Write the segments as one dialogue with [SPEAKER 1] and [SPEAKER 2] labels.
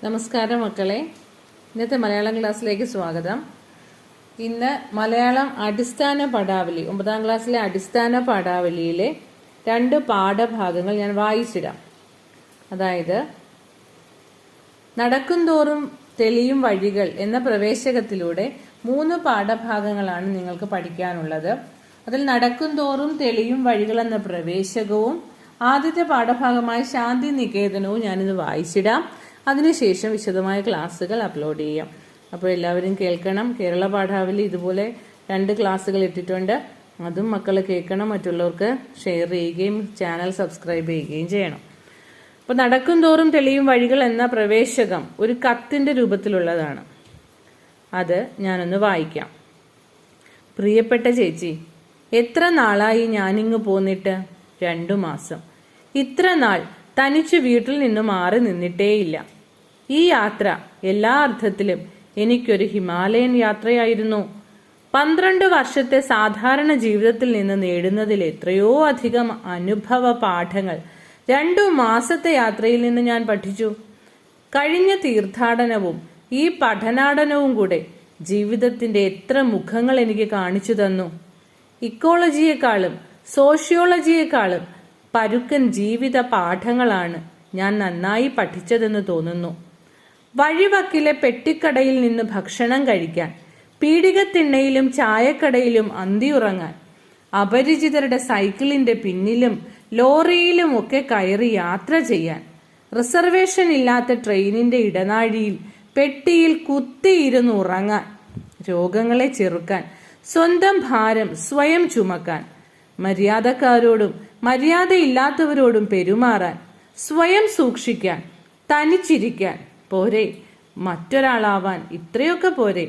[SPEAKER 1] നമസ്കാരം മക്കളെ, ഇന്നത്തെ മലയാളം ക്ലാസ്സിലേക്ക് സ്വാഗതം. ഇന്ന് മലയാളം അടിസ്ഥാന പാഠാവലി 9ാം ക്ലാസ്സിലെ അടിസ്ഥാന പാഠാവലിയിലെ 2 പാഠഭാഗങ്ങൾ ഞാൻ വായിച്ചിടാം. അതായത് നടക്കുംതോറും തെളിയും വഴികൾ എന്ന പ്രവേശകത്തിലൂടെ 3 പാഠഭാഗങ്ങളാണ് നിങ്ങൾക്ക് പഠിക്കാനുള്ളത്. അതിൽ നടക്കുംതോറും തെളിയും വഴികൾ എന്ന പ്രവേശകവും ആദ്യത്തെ പാഠഭാഗമായ ശാന്തി നികേതനവും ഞാനിത് വായിച്ചിടാം. അതിനുശേഷം വിശദമായ ക്ലാസ്സുകൾ അപ്ലോഡ് ചെയ്യാം. അപ്പോൾ എല്ലാവരും കേൾക്കണം. കേരള പാഠാവലി ഇതുപോലെ 2 ക്ലാസ്സുകൾ ഇട്ടിട്ടുണ്ട്. അതും മക്കൾ കേൾക്കണം, മറ്റുള്ളവർക്ക് ഷെയർ ചെയ്യുകയും ചാനൽ സബ്സ്ക്രൈബ് ചെയ്യുകയും ചെയ്യണം. അപ്പോൾ നടക്കും തോറും തെളിയും വഴികൾ എന്ന പ്രവേശകം ഒരു കത്തിന്റെ രൂപത്തിലുള്ളതാണ്. അത് ഞാനൊന്ന് വായിക്കാം. പ്രിയപ്പെട്ട ചേച്ചി, എത്ര നാളായി ഞാനിങ്ങ് പോന്നിട്ട്? 2 മാസം. ഇത്ര നാൾ തനിച്ച് വീട്ടിൽ നിന്ന് മാറി നിന്നിട്ടേയില്ല. ഈ യാത്ര എല്ലാ അർത്ഥത്തിലും എനിക്കൊരു ഹിമാലയൻ യാത്രയായിരുന്നു. 12 വർഷത്തെ സാധാരണ ജീവിതത്തിൽ നിന്ന് നേടുന്നതിൽ എത്രയോ അധികം അനുഭവ പാഠങ്ങൾ 2 മാസത്തെ യാത്രയിൽ നിന്ന് ഞാൻ പഠിച്ചു. കഴിഞ്ഞ തീർത്ഥാടനവും ഈ പഠനാടനവും കൂടെ ജീവിതത്തിന്റെ എത്ര മുഖങ്ങൾ എനിക്ക് കാണിച്ചു തന്നു. ഇക്കോളജിയെക്കാളും സോഷ്യോളജിയെക്കാളും പരുക്കൻ ജീവിത പാഠങ്ങളാണ് ഞാൻ നന്നായി പഠിച്ചതെന്ന് തോന്നുന്നു. വഴിവക്കിലെ പെട്ടിക്കടയിൽ നിന്ന് ഭക്ഷണം കഴിക്കാൻ, പീടികത്തിണ്ണയിലും ചായക്കടയിലും അന്തിയുറങ്ങാൻ, അപരിചിതരുടെ സൈക്കിളിന്റെ പിന്നിലും ലോറിയിലും ഒക്കെ കയറി യാത്ര ചെയ്യാൻ, റിസർവേഷൻ ഇല്ലാത്ത ട്രെയിനിന്റെ ഇടനാഴിയിൽ പെട്ടിയിൽ കുത്തിയിരുന്ന് ഉറങ്ങാൻ, രോഗങ്ങളെ ചെറുക്കാൻ, സ്വന്തം ഭാരം സ്വയം ചുമക്കാൻ, മര്യാദക്കാരോടും മര്യാദയില്ലാത്തവരോടും പെരുമാറാൻ, സ്വയം സൂക്ഷിക്കാൻ, തനിച്ചിരിക്കാൻ, പോരെ മറ്റൊരാളാവാൻ ഇത്രയൊക്കെ പോരെ?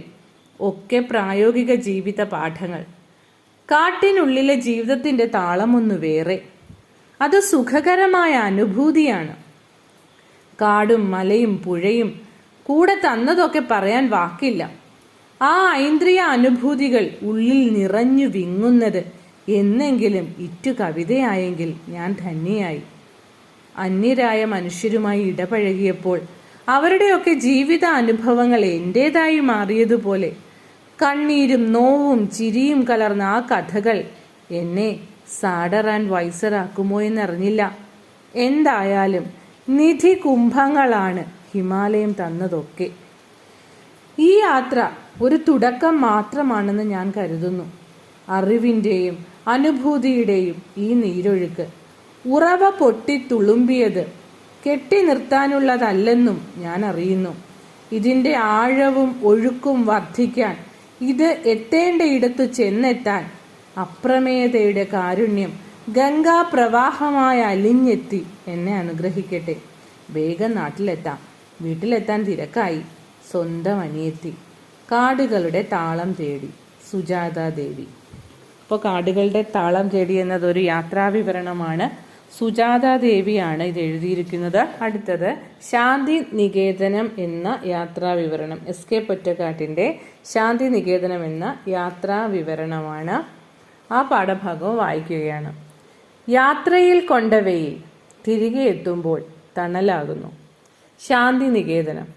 [SPEAKER 1] ഒക്കെ പ്രായോഗിക ജീവിത പാഠങ്ങൾ. കാട്ടിനുള്ളിലെ ജീവിതത്തിന്റെ താളമൊന്നു വേറെ. അത് സുഖകരമായ അനുഭൂതിയാണ്. കാടും മലയും പുഴയും കൂടെ തന്നതൊക്കെ പറയാൻ വാക്കില്ല. ആ ഐന്ദ്രിയ അനുഭൂതികൾ ഉള്ളിൽ നിറഞ്ഞു വിങ്ങുന്നത് എന്നെങ്കിലും ഇറ്റു കവിതയായെങ്കിൽ ഞാൻ ധന്യയായി. അന്യരായ മനുഷ്യരുമായി ഇടപഴകിയപ്പോൾ അവരുടെയൊക്കെ ജീവിത അനുഭവങ്ങൾ എന്റേതായി മാറിയതുപോലെ കണ്ണീരും നോവും ചിരിയും കലർന്ന ആ കഥകൾ എന്നെ സാഡർ ആൻഡ് വൈസറാക്കുമോ എന്നറിഞ്ഞില്ല. എന്തായാലും നിധി കുംഭങ്ങളാണ് ഹിമാലയം തന്നതൊക്കെ. ഈ യാത്ര ഒരു തുടക്കം മാത്രമാണെന്ന് ഞാൻ കരുതുന്നു. അറിവിന്റെയും അനുഭൂതിയുടെയും ഈ നീരൊഴുക്ക് ഉറവ പൊട്ടി തുളുമ്പിയത് കെട്ടി നിർത്താനുള്ളതല്ലെന്നും ഞാൻ അറിയുന്നു. ഇതിന്റെ ആഴവും ഒഴുക്കും വർദ്ധിക്കാൻ, ഇത് എത്തേണ്ടയിടത്തു ചെന്നെത്താൻ അപ്രമേയതയുടെ കാരുണ്യം ഗംഗാ പ്രവാഹമായി അലിഞ്ഞെത്തി എന്നെ അനുഗ്രഹിക്കട്ടെ. വേഗം നാട്ടിലെത്താം. വീട്ടിലെത്താൻ തിരക്കായി. സ്വന്തം അനിയത്തി. കാടുകളുടെ താളം തേടി. സുജാത ദേവി. അപ്പോൾ കാടുകളുടെ താളം തേടി എന്നതൊരു യാത്രാവിവരണമാണ്. സുജാത ദേവിയാണ് ഇത് എഴുതിയിരിക്കുന്നത്. അടുത്തത് ശാന്തി നികേതനം എന്ന യാത്രാവിവരണം. SK പൊറ്റക്കാട്ടിന്റെ ശാന്തി നികേതനം എന്ന യാത്രാവിവരണമാണ്. ആ പാഠഭാഗവും വായിക്കുകയാണ്. യാത്രയിൽ കൊണ്ട വെയിൽ തിരികെ എത്തുമ്പോൾ തണലാകുന്നു. ശാന്തി നികേതനം.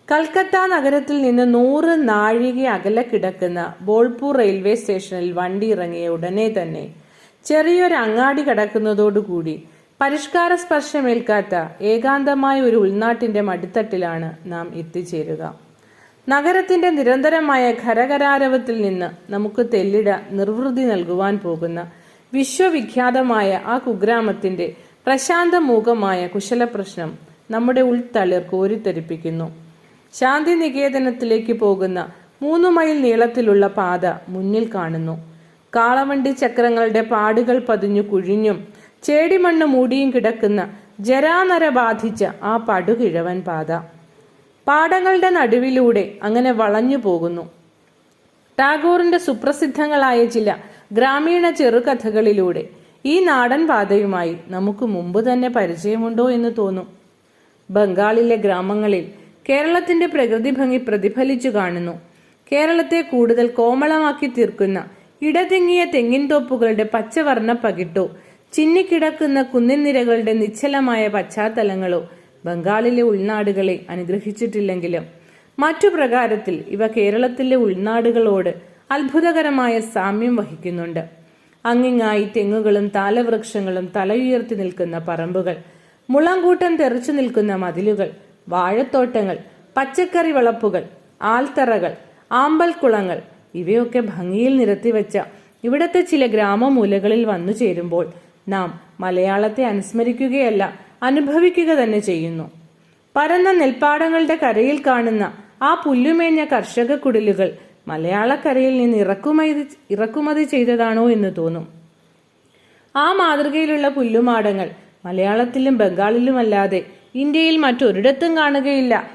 [SPEAKER 1] കൽക്കത്ത നഗരത്തിൽ നിന്ന് 100 നാഴിക അകലെ കിടക്കുന്ന ബോൾപൂർ റെയിൽവേ സ്റ്റേഷനിൽ വണ്ടി ഇറങ്ങിയ ഉടനെ തന്നെ ചെറിയൊരു അങ്ങാടി കടക്കുന്നതോടുകൂടി പരിഷ്കാര സ്പർശമേൽക്കാത്ത ഏകാന്തമായ ഒരു ഉൾനാട്ടിന്റെ മടിത്തട്ടിലാണ് നാം എത്തിച്ചേരുക. നഗരത്തിന്റെ നിരന്തരമായ ഖരഖരാരവത്തിൽ നിന്ന് നമുക്ക് തെല്ലിട നിർവൃതി നൽകുവാൻ പോകുന്ന വിശ്വവിഖ്യാതമായ ആ കുഗ്രാമത്തിന്റെ പ്രശാന്തമൂകമായ കുശലപ്രശ്നം നമ്മുടെ ഉൾത്തളിർ കോരിത്തെരിപ്പിക്കുന്നു. ശാന്തി നികേതനത്തിലേക്ക് പോകുന്ന 3 മൈൽ നീളത്തിലുള്ള പാത മുന്നിൽ കാണുന്നു. കാളവണ്ടി ചക്രങ്ങളുടെ പാടുകൾ പതിഞ്ഞു കുഴിഞ്ഞും ചേടിമണ്ണ് മൂടിയും കിടക്കുന്ന ജരാനര ബാധിച്ച ആ പടുകിഴവൻ പാത പാടങ്ങളുടെ നടുവിലൂടെ അങ്ങനെ വളഞ്ഞു പോകുന്നു. ടാഗോറിന്റെ സുപ്രസിദ്ധങ്ങളായ ചില ഗ്രാമീണ ചെറുകഥകളിലൂടെ ഈ നാടൻ പാതയുമായി നമുക്ക് മുമ്പ് തന്നെ പരിചയമുണ്ടോ എന്ന് തോന്നും. ബംഗാളിലെ ഗ്രാമങ്ങളിൽ കേരളത്തിന്റെ പ്രകൃതി ഭംഗി പ്രതിഫലിച്ചു കാണുന്നു. കേരളത്തെ കൂടുതൽ കോമളമാക്കി തീർക്കുന്ന ഇടതിങ്ങിയ തെങ്ങിൻതോപ്പുകളുടെ പച്ചവർണ്ണ പകിട്ടോ, ചിന്നിക്കിടക്കുന്ന കുന്നിൻ നിരകളുടെ നിശ്ചലമായ പശ്ചാത്തലങ്ങളോ ബംഗാളിലെ ഉൾനാടുകളെ അനുഗ്രഹിച്ചിട്ടില്ലെങ്കിലും മറ്റു പ്രകാരത്തിൽ ഇവ കേരളത്തിലെ ഉൾനാടുകളോട് അത്ഭുതകരമായ സാമ്യം വഹിക്കുന്നുണ്ട്. അങ്ങിങ്ങായി തെങ്ങുകളും താലവൃക്ഷങ്ങളും തലയുയർത്തി നിൽക്കുന്ന പറമ്പുകൾ, മുളങ്കൂട്ടം തെറിച്ചു നിൽക്കുന്ന മതിലുകൾ, വാഴത്തോട്ടങ്ങൾ, പച്ചക്കറി വളപ്പുകൾ, ആൽത്തറകൾ, ആമ്പൽക്കുളങ്ങൾ ഇവയൊക്കെ ഭംഗിയിൽ നിരത്തിവെച്ച ഇവിടത്തെ ചില ഗ്രാമമൂലകളിൽ വന്നു ചേരുമ്പോൾ നാം മലയാളത്തെ അനുസ്മരിക്കുകയല്ല, അനുഭവിക്കുക തന്നെ ചെയ്യുന്നു. പരന്ന നെൽപ്പാടങ്ങളുടെ കരയിൽ കാണുന്ന ആ പുല്ലുമേഞ്ഞ കർഷക കുടിലുകൾ മലയാളക്കരയിൽ നിന്ന് ഇറക്കുമതി ചെയ്തതാണോ എന്ന് തോന്നും. ആ മാതൃകയിലുള്ള പുല്ലുമാടങ്ങൾ മലയാളത്തിലും ബംഗാളിലുമല്ലാതെ ഇന്ത്യയിൽ മറ്റൊരിടത്തും കാണുകയില്ല.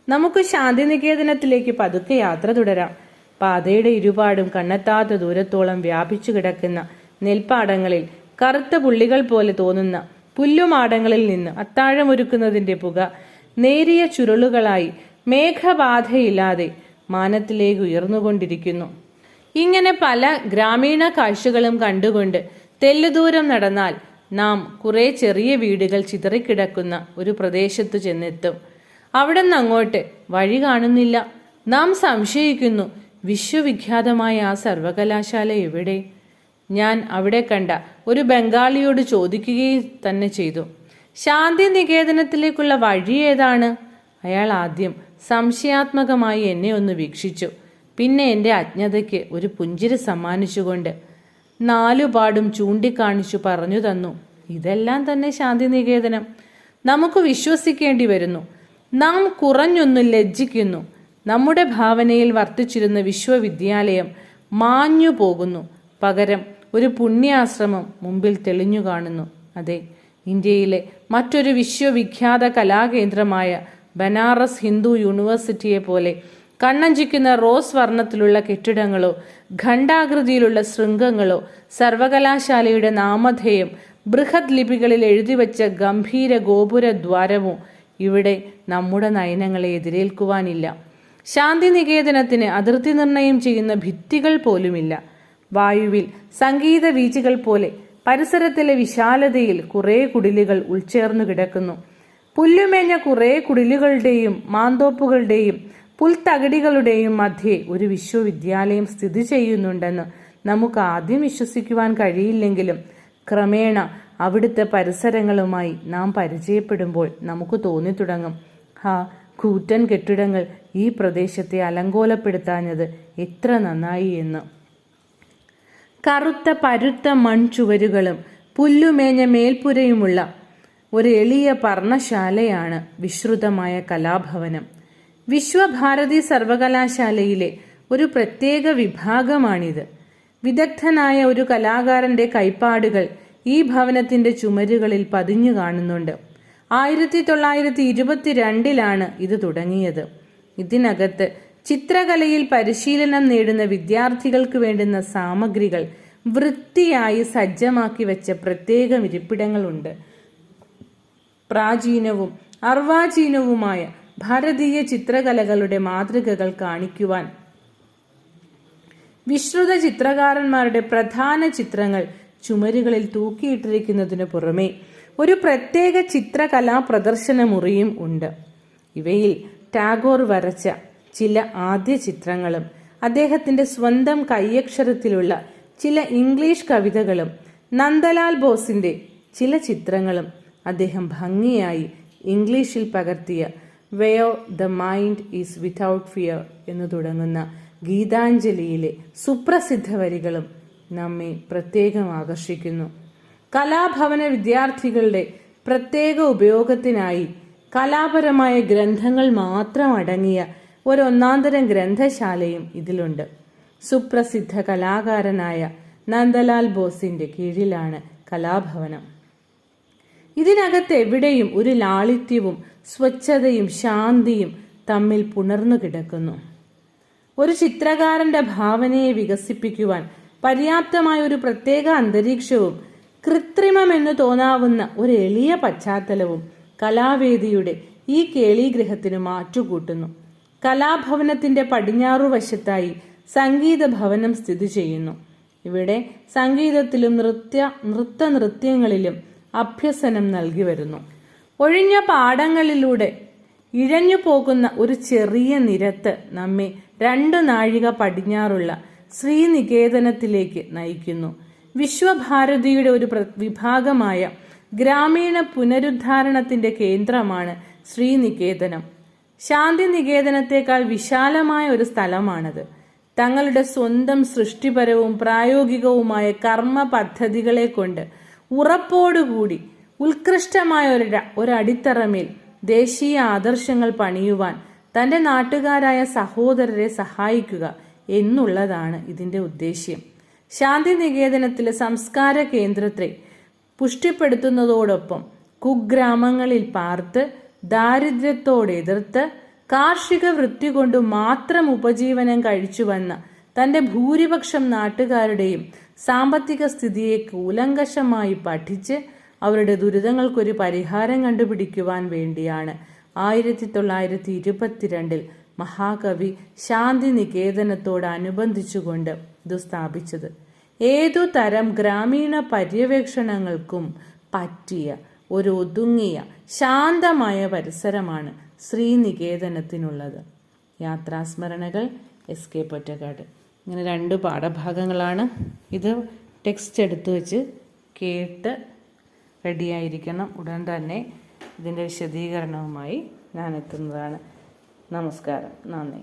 [SPEAKER 1] നമുക്ക് ശാന്തിനികേതനത്തിലേക്ക് പതുക്കെ യാത്ര തുടരാം. പാതയുടെ ഇരുപാടും കണ്ണെത്താത്ത ദൂരത്തോളം വ്യാപിച്ചു കിടക്കുന്ന നെൽപ്പാടങ്ങളിൽ കറുത്ത പുള്ളികൾ പോലെ തോന്നുന്ന പുല്ലുമാടങ്ങളിൽ നിന്ന് അത്താഴമൊരുക്കുന്നതിന്റെ പുക നേരിയ ചുരുളുകളായി മേഘബാധയില്ലാതെ മാനത്തിലേക്ക് ഉയർന്നുകൊണ്ടിരിക്കുന്നു. ഇങ്ങനെ പല ഗ്രാമീണ കാഴ്ചകളും കണ്ടുകൊണ്ട് തെല്ലുദൂരം നടന്നാൽ നാം കുറെ ചെറിയ വീടുകൾ ചിതറിക്കിടക്കുന്ന ഒരു പ്രദേശത്തു ചെന്നെത്തും. അവിടെ നിന്ന് അങ്ങോട്ട് വഴി കാണുന്നില്ല. നാം സംശയിക്കുന്നു, വിശ്വവിഖ്യാതമായ ആ സർവകലാശാല എവിടെ? ഞാൻ അവിടെ കണ്ട ഒരു ബംഗാളിയോട് ചോദിക്കുകയും തന്നെ ചെയ്തു, ശാന്തി നികേതനത്തിലേക്കുള്ള വഴി ഏതാണ്? അയാൾ ആദ്യം സംശയാത്മകമായി എന്നെ ഒന്ന് വീക്ഷിച്ചു. പിന്നെ എൻ്റെ അജ്ഞതയ്ക്ക് ഒരു പുഞ്ചിരി സമ്മാനിച്ചുകൊണ്ട് നാലുപാടും ചൂണ്ടിക്കാണിച്ചു പറഞ്ഞു തന്നു, ഇതെല്ലാം തന്നെ ശാന്തിനികേതനം. നമുക്ക് വിശ്വസിക്കേണ്ടി വരുന്നു. നാം കുറഞ്ഞൊന്നു ലജ്ജിക്കുന്നു. നമ്മുടെ ഭാവനയിൽ വർത്തിച്ചിരുന്ന വിശ്വവിദ്യാലയം മാഞ്ഞു പോകുന്നു. പകരം ഒരു പുണ്യാശ്രമം മുമ്പിൽ തെളിഞ്ഞു കാണുന്നു. അതെ, ഇന്ത്യയിലെ മറ്റൊരു വിശ്വവിഖ്യാത കലാകേന്ദ്രമായ ബനാറസ് ഹിന്ദു യൂണിവേഴ്സിറ്റിയെ പോലെ കണ്ണഞ്ചിക്കുന്ന റോസ് വർണ്ണത്തിലുള്ള കെട്ടിടങ്ങളോ ഖണ്ഡാകൃതിയിലുള്ള ശൃംഗങ്ങളോ സർവകലാശാലയുടെ നാമധേയം ബൃഹത് ലിപികളിൽ എഴുതിവെച്ച ഗംഭീര ഗോപുര ദ്വാരമോ ഇവിടെ നമ്മുടെ നയനങ്ങളെ എതിരേൽക്കുവാനില്ല. ശാന്തിനികേതനത്തിന് അതിർത്തി നിർണയം ചെയ്യുന്ന ഭിത്തികൾ പോലുമില്ല. വായുവിൽ സംഗീത വീചികൾ പോലെ പരിസരത്തിലെ വിശാലതയിൽ കുറേ കുടിലുകൾ ഉൾച്ചേർന്നു കിടക്കുന്നു. പുല്ലുമേഞ്ഞ കുറേ കുടിലുകളുടെയും മാന്തോപ്പുകളുടെയും പുൽത്തകിടികളുടെയും മധ്യേ ഒരു വിശ്വവിദ്യാലയം സ്ഥിതി ചെയ്യുന്നുണ്ടെന്ന് നമുക്ക് ആദ്യം വിശ്വസിക്കുവാൻ കഴിയില്ലെങ്കിലും ക്രമേണ അവിടുത്തെ പരിസരങ്ങളുമായി നാം പരിചയപ്പെടുമ്പോൾ നമുക്ക് തോന്നിത്തുടങ്ങും, കൂറ്റൻ കെട്ടിടങ്ങൾ ഈ പ്രദേശത്തെ അലങ്കോലപ്പെടുത്താഞ്ഞത് എത്ര നന്നായി എന്ന്. കറുത്ത പരുത്ത മൺചുവരുകളും പുല്ലുമേഞ്ഞ മേൽപ്പുരയുമുള്ള ഒരു എളിയ പർണശാലയാണ് വിശ്രുതമായ കലാഭവനം. വിശ്വഭാരതി സർവകലാശാലയിലെ ഒരു പ്രത്യേക വിഭാഗമാണിത്. വിദഗ്ധനായ ഒരു കലാകാരന്റെ കൈപ്പാടുകൾ ഈ ഭവനത്തിന്റെ ചുമരുകളിൽ പതിഞ്ഞു കാണുന്നുണ്ട്. 1922 ഇത് തുടങ്ങിയത്. ഇതിനകത്ത് ചിത്രകലയിൽ പരിശീലനം നേടുന്ന വിദ്യാർത്ഥികൾക്ക് വേണ്ടുന്ന സാമഗ്രികൾ വൃത്തിയായി സജ്ജമാക്കി വെച്ച പ്രത്യേകം ഇരിപ്പിടങ്ങളുണ്ട്. പ്രാചീനവും അർവാചീനവുമായ ഭാരതീയ ചിത്രകലകളുടെ മാതൃകകൾ കാണിക്കുവാൻ വിശ്രുത ചിത്രകാരന്മാരുടെ പ്രധാന ചിത്രങ്ങൾ ചുമരുകളിൽ തൂക്കിയിട്ടിരിക്കുന്നതിനു പുറമെ ഒരു പ്രത്യേക ചിത്രകലാ പ്രദർശന മുറിയും ഉണ്ട്. ഇവയിൽ ടാഗോർ വരച്ച ചില ആദ്യ ചിത്രങ്ങളും അദ്ദേഹത്തിന്റെ സ്വന്തം കൈയക്ഷരത്തിലുള്ള ചില ഇംഗ്ലീഷ് കവിതകളും നന്ദലാൽ ബോസിന്റെ ചില ചിത്രങ്ങളും അദ്ദേഹം ഭംഗിയായി ഇംഗ്ലീഷിൽ പകർത്തിയ where the mind is without fear എന്ന് തുടങ്ങുന്ന ഗീതാഞ്ജലിയിലെ സുപ്രസിദ്ധ വരികളും നമ്മെ പ്രത്യേകം ആകർഷിക്കുന്നു. കലാഭവന വിദ്യാർത്ഥികളുടെ പ്രത്യേക ഉപയോഗത്തിനായി കലാപരമായ ഗ്രന്ഥങ്ങൾ മാത്രം അടങ്ങിയ ഒരൊന്നാന്തരം ഗ്രന്ഥശാലയും ഇതിലുണ്ട്. സുപ്രസിദ്ധ കലാകാരനായ നന്ദലാൽ ബോസിന്റെ കീഴിലാണ് കലാഭവനം. ഇതിനകത്ത് എവിടെയും ഒരു ലാളിത്യവും സ്വച്ഛതയും ശാന്തിയും തമ്മിൽ പുണർന്നു കിടക്കുന്നു. ഒരു ചിത്രകാരന്റെ ഭാവനയെ വികസിപ്പിക്കുവാൻ പര്യാപ്തമായ ഒരു പ്രത്യേക അന്തരീക്ഷവും കൃത്രിമമെന്ന് തോന്നാവുന്ന ഒരു എളിയ പശ്ചാത്തലവും കലാവേദിയുടെ ഈ കേളീഗ്രഹത്തിന് മാറ്റുകൂട്ടുന്നു. കലാഭവനത്തിന്റെ പടിഞ്ഞാറുവശത്തായി സംഗീത ഭവനം സ്ഥിതി ചെയ്യുന്നു. ഇവിടെ സംഗീതത്തിലും നൃത്യങ്ങളിലും അഭ്യസനം നൽകി വരുന്നു. ഒഴിഞ്ഞ പാടങ്ങളിലൂടെ ഇഴഞ്ഞു പോകുന്ന ഒരു ചെറിയ നിരത്ത് നമ്മെ 2 നാഴിക പടിഞ്ഞാറുള്ള ശ്രീനികേതനത്തിലേക്ക് നയിക്കുന്നു. വിശ്വഭാരതിയുടെ ഒരു വിഭാഗമായ ഗ്രാമീണ പുനരുദ്ധാരണത്തിന്റെ കേന്ദ്രമാണ് ശ്രീനികേതനം. ശാന്തിനികേതനത്തെക്കാൾ വിശാലമായ ഒരു സ്ഥലമാണത്. തങ്ങളുടെ സ്വന്തം സൃഷ്ടിപരവും പ്രായോഗികവുമായ കർമ്മ പദ്ധതികളെ കൊണ്ട് ഉറപ്പോടുകൂടി ഉത്കൃഷ്ടമായ ഒരടിത്തറമേൽ ദേശീയ ആദർശങ്ങൾ പണിയുവാൻ തൻ്റെ നാട്ടുകാരായ സഹോദരരെ സഹായിക്കുക എന്നുള്ളതാണ് ഇതിൻ്റെ ഉദ്ദേശ്യം. ശാന്തിനികേതനത്തിലെ സംസ്കാര കേന്ദ്രത്തെ പുഷ്ടിപ്പെടുത്തുന്നതോടൊപ്പം കുഗ്രാമങ്ങളിൽ പാർത്ത് ദാരിദ്ര്യത്തോടെതിർത്ത് കാർഷിക വൃത്തി കൊണ്ട് മാത്രം ഉപജീവനം കഴിച്ചു വന്ന തൻ്റെ ഭൂരിപക്ഷം നാട്ടുകാരുടെയും സാമ്പത്തിക സ്ഥിതിയെ കൂലങ്കഷമായി പഠിച്ച് അവരുടെ ദുരിതങ്ങൾക്കൊരു പരിഹാരം കണ്ടുപിടിക്കുവാൻ വേണ്ടിയാണ് 1922 മഹാകവി ശാന്തിനികേതനത്തോടനുബന്ധിച്ചുകൊണ്ട് ഇത് സ്ഥാപിച്ചത്. ഏതു തരം ഗ്രാമീണ പര്യവേക്ഷണങ്ങൾക്കും പറ്റിയ ഒരു ഒതുങ്ങിയ ശാന്തമായ പരിസരമാണ് ശ്രീനികേതനത്തിനുള്ളത്. യാത്രാസ്മരണകൾ SK പൊറ്റക്കാട്. ഇങ്ങനെ 2 പാഠഭാഗങ്ങളാണ്. ഇത് ടെക്സ്റ്റ് എടുത്തു വെച്ച് കേട്ട് റെഡിയായിരിക്കണം. ഉടൻ തന്നെ ഇതിൻ്റെ വിശദീകരണവുമായി ഞാൻ എത്തുന്നതാണ്. നമസ്കാരം, നന്ദി.